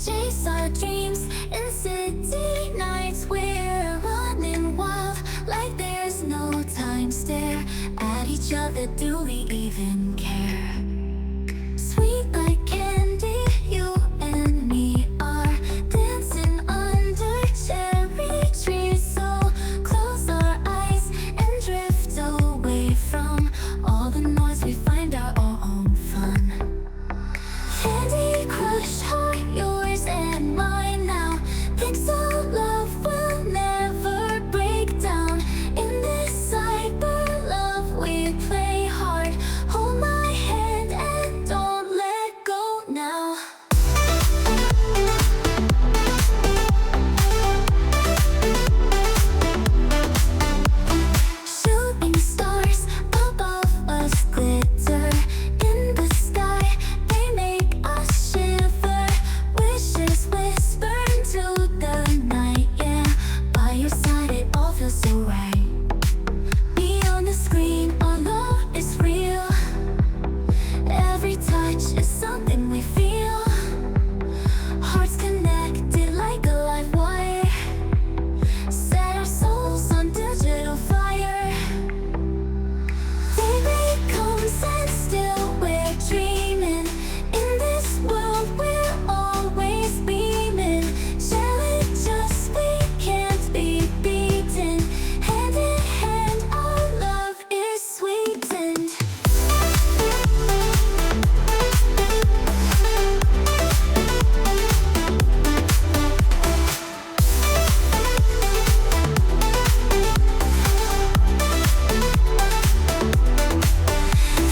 chase our dreams in city nights. We're running wild like there's no time. Stare at each other, do we even care? Sweet like candy, you and me are dancing under cherry trees. So close our eyes and drift away from all the noise. We find our own fun. Candy crush heart, yours and mine now. Pixel love will never break down. In this cyber love we play hard. Hold my hand and don't let go now. Shooting stars above us glitter in the sky. They make us shiver. Wishes whisper into the night. Yeah, by your side it all feels so right. Beyond the screen, our love is real. Every touch is something we feel. Hearts connected like a live wire. Set our souls on digital fire. Day comes and still we're dreaming. In this world we're always beaming. Challenges we can't be beaten. Hand in hand our love is sweetened.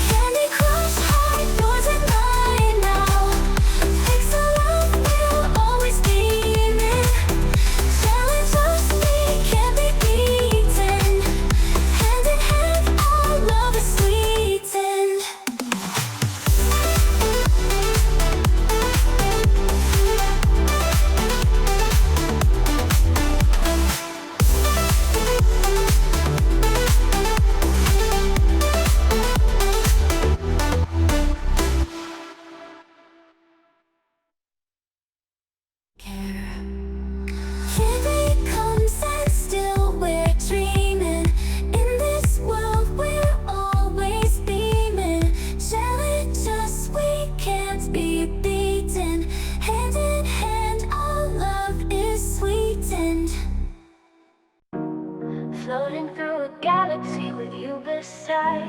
Candy crush heart, yours and mine now. Pixel love will always beaming. Challenges we can't be beaten. Hand in hand our love is sweetened. Candy comes and still we're dreaming. In this world we're always beaming. Challenges we can't be beaten. Hand in hand our love is sweetened. Floating through a galaxy with you beside.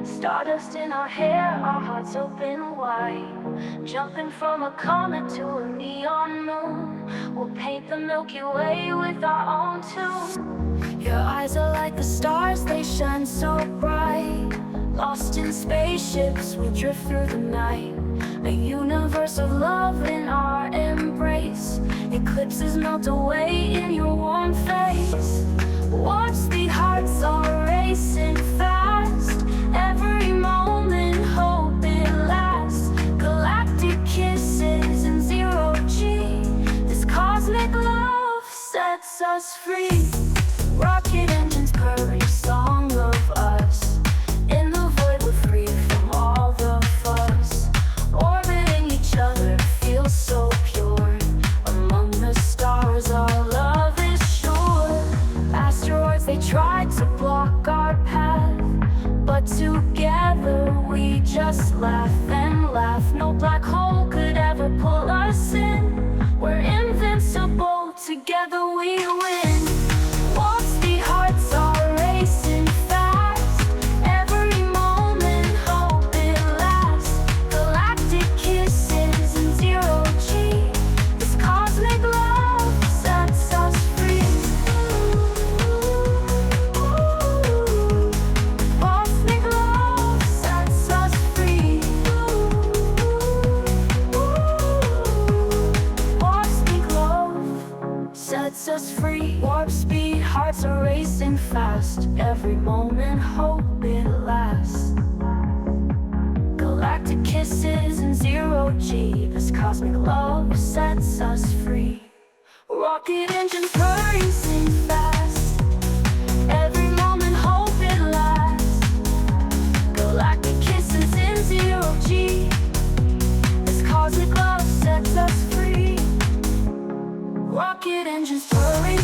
Stardust in our hair, our hearts open wide. Jumping from a comet to a neon moon. We'll paint the Milky Way with our own tune. Your eyes are like the stars, they shine so bright. Lost in spaceships, we drift through the night. A universe of love in our embrace. Eclipses melt away in your warm face. Warp speed hearts are racing fast. Every moment hope it lasts. Galactic kisses in zero G. This cosmic love sets us free. Rocket engines purring, song of us. In the void we're free from all the fuss. Orbiting each other feels so pure. Among the stars our love is sure. Asteroids they tried to block our path, but together we just laugh and laugh. No black hole could ever pull us in. We're invincible, together we win. Warp speed hearts are racing fast. Every moment hope it lasts. Galactic kisses in zero G. This cosmic love sets us free. Cosmic love sets us free. Cosmic love sets us free. Warp speed hearts are racing fast. Every moment hope it lasts. Galactic kisses in zero G. This cosmic love sets us free. Rocket engines purring, sing fast. Every moment hope it lasts. Galactic kisses in zero G. This cosmic love sets us free. Rocket engines whirring,